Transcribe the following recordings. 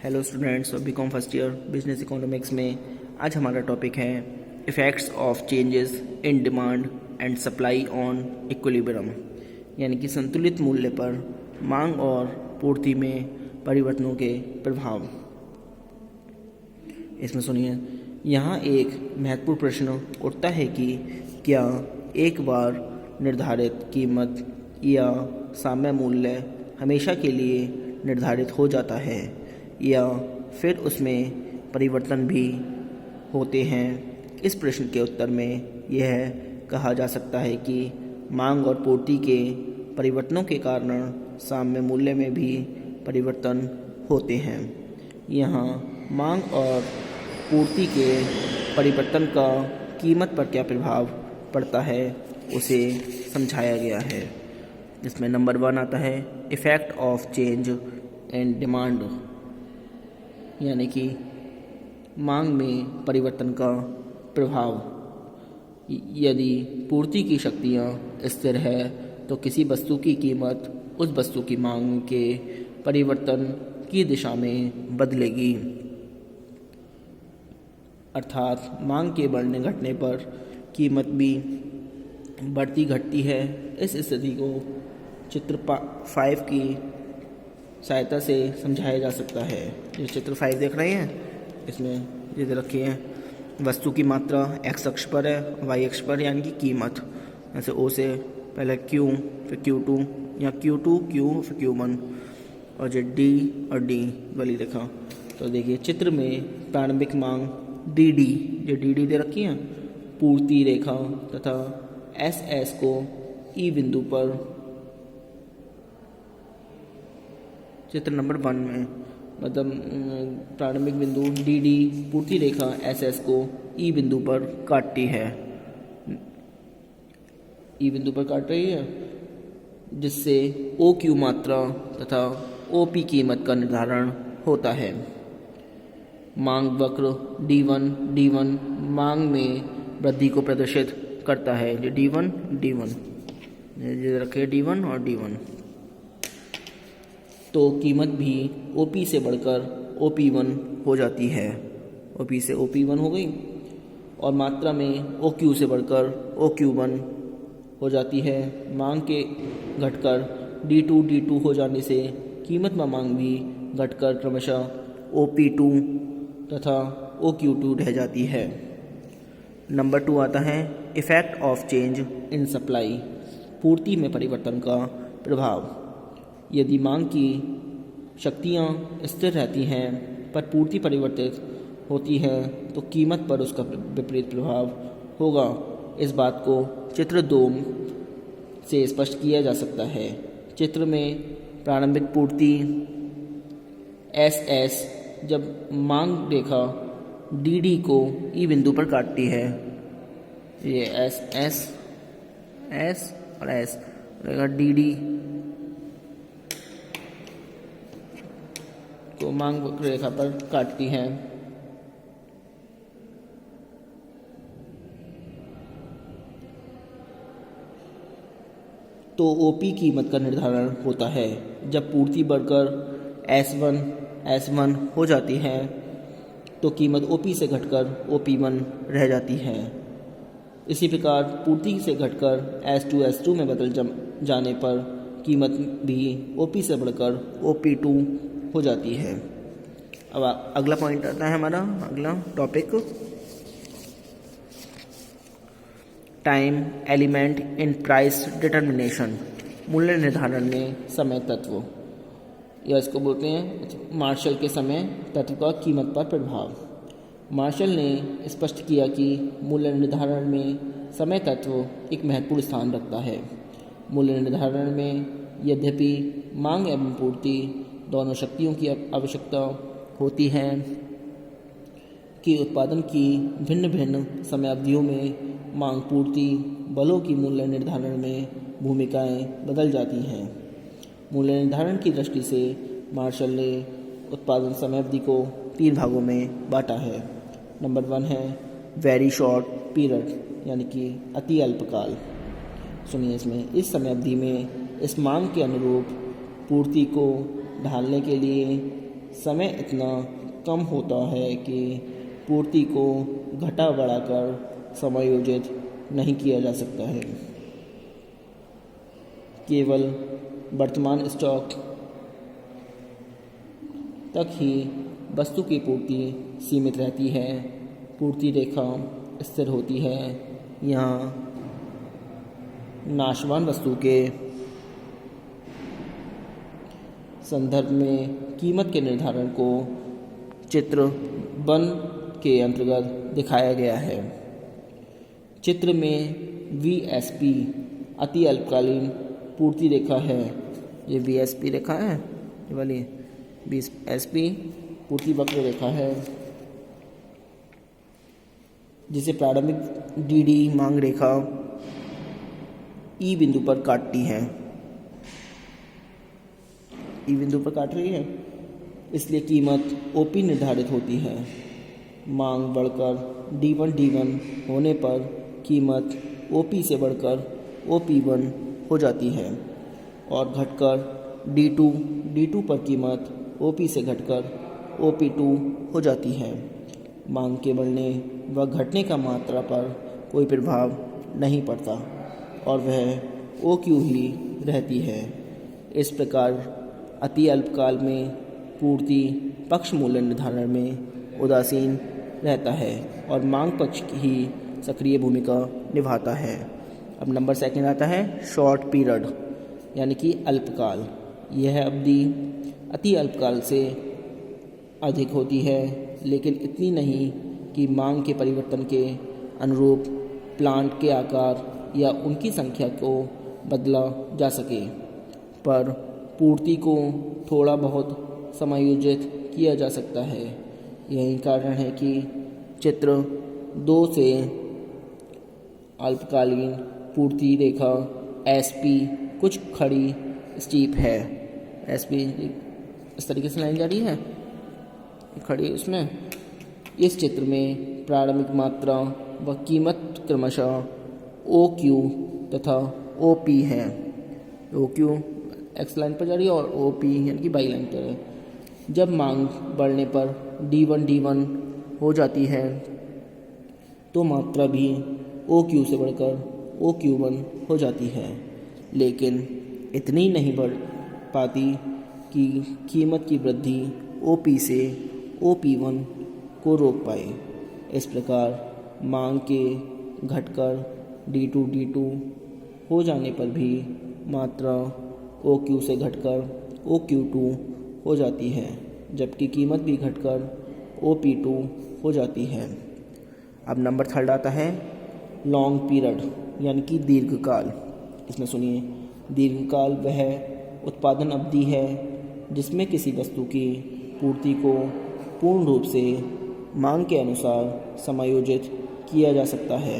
Hello students, BCom first year business economics में आज हमारा टॉपिक है effects of changes in demand and supply on equilibrium, यानी कि संतुलित मूल्य पर मांग और पूर्ति में परिवर्तनों के प्रभाव। इसमें सुनिए, यहाँ एक महत्वपूर्ण प्रश्न उठता है कि क्या एक बार निर्धारित कीमत या साम्य मूल्य हमेशा के लिए निर्धारित हो जाता है या फिर उसमें परिवर्तन भी होते हैं। इस प्रश्न के उत्तर में यह कहा जा सकता है कि मांग और पूर्ति के परिवर्तनों के कारण साम्य मूल्य में भी परिवर्तन होते हैं। यहाँ मांग और पूर्ति के परिवर्तन का कीमत पर क्या प्रभाव पड़ता है उसे समझाया गया है। इसमें नंबर 1 आता है effect of change in demand, यानी कि मांग में परिवर्तन का प्रभाव। यदि पूर्ति की शक्तियाँ स्थिर है तो किसी वस्तु की कीमत उस वस्तु की मांग के परिवर्तन की दिशा में बदलेगी, अर्थात मांग के बढ़ने घटने पर कीमत भी बढ़ती घटती है। इस स्थिति को चित्र 5 की सहायता से समझाया जा सकता है। ये चित्र 5 देख रहे हैं, इसमें ये दे रखी है वस्तु की मात्रा x अक्ष पर है, y अक्ष पर यानी कि कीमत। जैसे O से पहले Q, फिर Q2 या Q2 Q फिर Q1 और जो D और D वाली रेखा। तो देखिए चित्र में प्रारंभिक मांग DD, जो DD दे रखी है, पूर्ति रेखा तथा SS को E बिंदु पर चित्र नंबर 1 में, मतलब प्रारंभिक बिंदु DD पूर्ति रेखा SS को E बिंदु पर काटती है, E बिंदु पर काट रही है, जिससे OQ मात्रा तथा OP कीमत का निर्धारण होता है। मांग वक्र D1 मांग में वृद्धि को प्रदर्शित करता है। जो D1 ये रखे D1 और D1, तो कीमत भी OP से बढ़कर OP1 हो जाती है। OP से OP1 हो गई और मात्रा में OQ से बढ़कर OQ1 हो जाती है। मांग के घटकर D2 हो जाने से कीमत में मांग भी घटकर क्रमशः OP2 तथा OQ2 रह जाती है। नंबर 2 आता है effect of change in supply, पूर्ति में परिवर्तन का प्रभाव। यदि मांग की शक्तियाँ स्थिर रहती हैं पर पूर्ति परिवर्तित होती है तो कीमत पर उसका विपरीत प्रभाव होगा। इस बात को चित्र 2 से स्पष्ट किया जा सकता है। चित्र में प्रारंभिक पूर्ति SS जब मांग रेखा DD को E बिंदु पर काटती है, ये S और S रहेगा DD को मांग वक्र रेखा पर काटती है, तो OP कीमत का निर्धारण होता है। जब पूर्ति बढ़कर S1 हो जाती है तो कीमत OP से घटकर OP1 रह जाती है। इसी प्रकार पूर्ति से घटकर S2 में बदल जाने पर कीमत भी OP से बढ़कर OP2 हो जाती है। अब अगला पॉइंट आता है हमारा अगला topic, time element in price determination, मूल्य निर्धारण में समय तत्व, या इसको बोलते हैं मार्शल के समय तत्व का कीमत पर प्रभाव। मार्शल ने स्पष्ट किया कि मूल्य निर्धारण में समय तत्व एक महत्वपूर्ण स्थान रखता है। मूल्य निर्धारण में यद्यपि मांग एवं पूर्ति दोनों शक्तियों की आवश्यकता होती है कि उत्पादन की भिन्न भिन्न समयावधियों में मांग पूर्ति बलों की मूल्य निर्धारण में भूमिकाएं बदल जाती हैं। मूल्य निर्धारण की दृष्टि से मार्शल ने उत्पादन समयावधि को 3 भागों में बांटा है। नंबर 1 है वेरी शॉर्ट पीरियड, यानी कि अति अल्पकाल। सुनिए, इसमें इस समयावधि में इस मांग के अनुरूप पूर्ति को ढालने के लिए समय इतना कम होता है कि पूर्ति को घटा बढ़ाकर समायोजित नहीं किया जा सकता है। केवल वर्तमान स्टॉक तक ही वस्तु की पूर्ति सीमित रहती है। पूर्ति रेखा स्थिर होती है। यहाँ नाशवान वस्तु के संदर्भ में कीमत के निर्धारण को चित्र 1 के अंतर्गत दिखाया गया है। चित्र में VSP अति अल्पकालीन पूर्ति रेखा है। ये VSP रेखा है, ये वाली VSP पूर्ति वक्र रेखा है, जिसे प्रारंभिक DD मांग रेखा E बिंदु पर काटती है। E बिंदु पर काट रही है, इसलिए कीमत OP निर्धारित होती है। मांग बढ़कर D1 होने पर कीमत OP से बढ़कर OP1 हो जाती है और घटकर D2 पर कीमत OP से घटकर OP2 हो जाती है। मांग के बढ़ने व घटने का मात्रा पर कोई प्रभाव नहीं पड़ता और वह OQ ही रहती है। इस प्रकार अति अल्पकाल में पूर्ति पक्ष मूल्य निर्धारण में उदासीन रहता है और मांग पक्ष ही सक्रिय भूमिका निभाता है। अब नंबर 2 आता है शॉर्ट पीरियड यानी कि अल्पकाल। यह अवधि अति अल्पकाल से अधिक होती है, लेकिन इतनी नहीं कि मांग के परिवर्तन के अनुरूप प्लांट के आकार या उनकी संख्या को बदला जा सके, पर पूर्ति को थोड़ा बहुत समायोजित किया जा सकता है। यही कारण है कि चित्र 2 से अल्पकालीन पूर्ति रेखा SP कुछ खड़ी स्टीप है। SP इस तरीके से लाइन जा रही है खड़ी। उसमें इस चित्र में प्रारंभिक मात्रा व कीमत क्रमशः OQ तथा OP है। OQ X लाइन पर जा रही है और OP यानी कि Y लाइन पर है। जब मांग बढ़ने पर D1 हो जाती है तो मात्रा भी OQ से बढ़कर OQ1 हो जाती है, लेकिन इतनी नहीं बढ़ पाती कि कीमत की वृद्धि OP से OP1 को रोक पाए। इस प्रकार मांग के घटकर D2 हो जाने पर भी मात्रा OQ से घटकर OQ2 हो जाती है, जबकि कीमत भी घटकर OP2 हो जाती है। अब नंबर 3 आता है लॉन्ग पीरियड यानी कि दीर्घकाल। इसमें सुनिए, दीर्घकाल वह उत्पादन अवधि है जिसमें किसी वस्तु की पूर्ति को पूर्ण रूप से मांग के अनुसार समायोजित किया जा सकता है।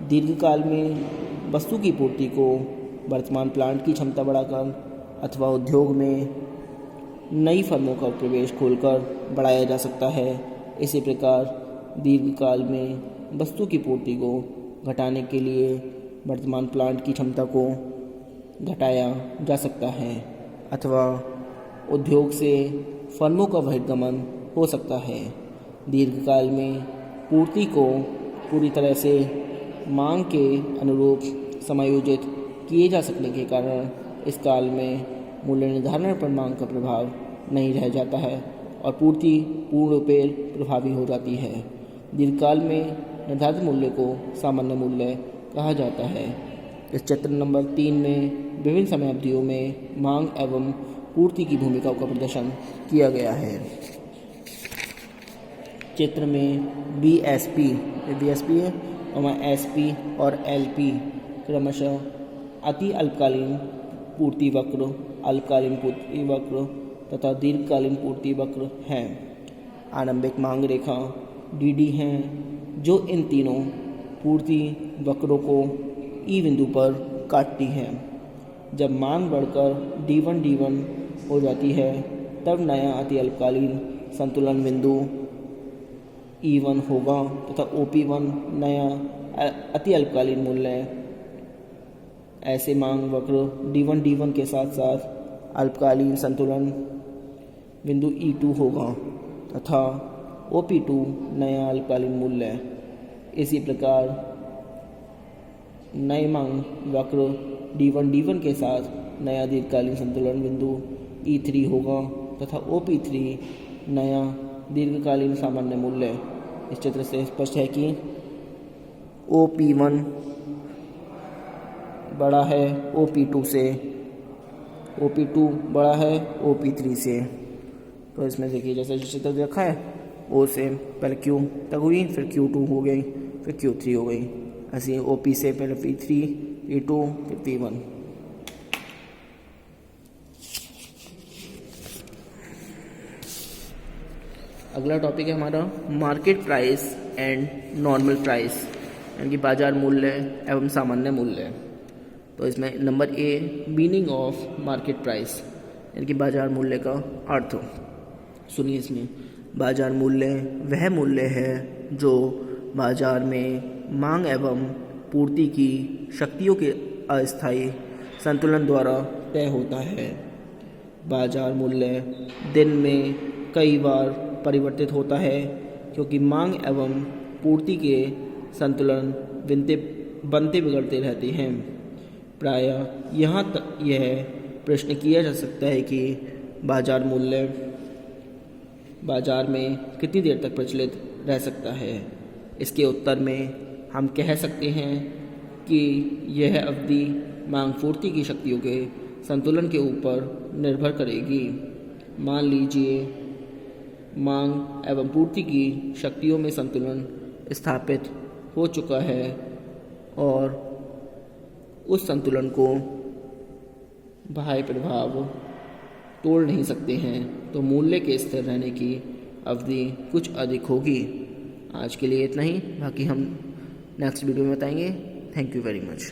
दीर्घकाल में वस्तु की पूर्ति को वर्तमान प्लांट की क्षमता बढ़ाकर अथवा उद्योग में नई फर्मों का प्रवेश खोलकर बढ़ाया जा सकता है। इसी प्रकार दीर्घकाल में वस्तु की पूर्ति को घटाने के लिए वर्तमान प्लांट की क्षमता को घटाया जा सकता है अथवा उद्योग से फर्मों का बहिर्गमन हो सकता है। दीर्घकाल में पूर्ति को पूरी तरह से मांग के अनुरूप समायोजित किए जा सकने के कारण इस काल में मूल्य निर्धारण पर मांग का प्रभाव नहीं रह जाता है और पूर्ति पूर्ण रूप से प्रभावी हो जाती है। दीर्घकाल में निर्धारित मूल्य को सामान्य मूल्य कहा जाता है। इस चित्र नंबर 3 में विभिन्न समय अवधियों में मांग एवं पूर्ति की भूमिकाओं का प्रदर्शन किया गया है। चित्र में BSP है और SP और LP क्रमशः अति अल्पकालीन पूर्ति वक्र, अल्पकालीन पूर्ति वक्र तथा दीर्घकालीन पूर्ति वक्र हैं। आरंभिक मांग रेखा DD हैं जो इन तीनों पूर्ति वक्रों को E बिंदु पर काटती हैं। जब मांग बढ़कर D1 हो जाती है तब नया अति अल्पकालीन संतुलन बिंदु E1 होगा तथा OP1 नया अति अल्पकालीन मूल्य। ऐसे मांग वक्र D1 के साथ साथ अल्पकालीन संतुलन बिंदु E2 होगा तथा OP2 नया अल्पकालीन मूल्य है। इसी प्रकार नए मांग वक्र D1 के साथ नया दीर्घकालीन संतुलन बिंदु E3 होगा तथा OP3 नया दीर्घकालीन सामान्य मूल्य है। इस चित्र से स्पष्ट है कि OP1 बड़ा है OP2 से, OP2 बड़ा है OP3 से। तो इसमें देखिए जैसे चित्र देखा है, O से पहले Q तक हुई, फिर Q2 हो गई, फिर Q3 हो गई। ऐसे ही OP से पहले P3, P2, फिर P1। अगला टॉपिक है हमारा market price and normal price, यानी कि बाजार मूल्य एवं सामान्य मूल्य। तो इसमें number a meaning of market price, यानी कि बाजार मूल्य का अर्थ। सुनिए इसमें, बाजार मूल्य वह मूल्य है जो बाजार में मांग एवं पूर्ति की शक्तियों के अस्थायी संतुलन द्वारा तय होता है। बाजार मूल्य दिन में कई बार परिवर्तित होता है क्योंकि मांग एवं पूर्ति के संतुलन बनते बिगड़ते रहते हैं। प्रायः यहाँ तक यह प्रश्न किया जा सकता है कि बाजार मूल्य बाजार में कितनी देर तक प्रचलित रह सकता है। इसके उत्तर में हम कह सकते हैं कि यह अवधि मांग पूर्ति की शक्तियों के संतुलन के ऊपर निर्भर करेगी। मान लीजिए मांग एवं पूर्ति की शक्तियों में संतुलन स्थापित हो चुका है और उस संतुलन को बाह्य प्रभाव तोड़ नहीं सकते हैं, तो मूल्य के स्थिर रहने की अवधि कुछ अधिक होगी। आज के लिए इतना ही, बाकी हम नेक्स्ट वीडियो में बताएंगे। Thank you very much.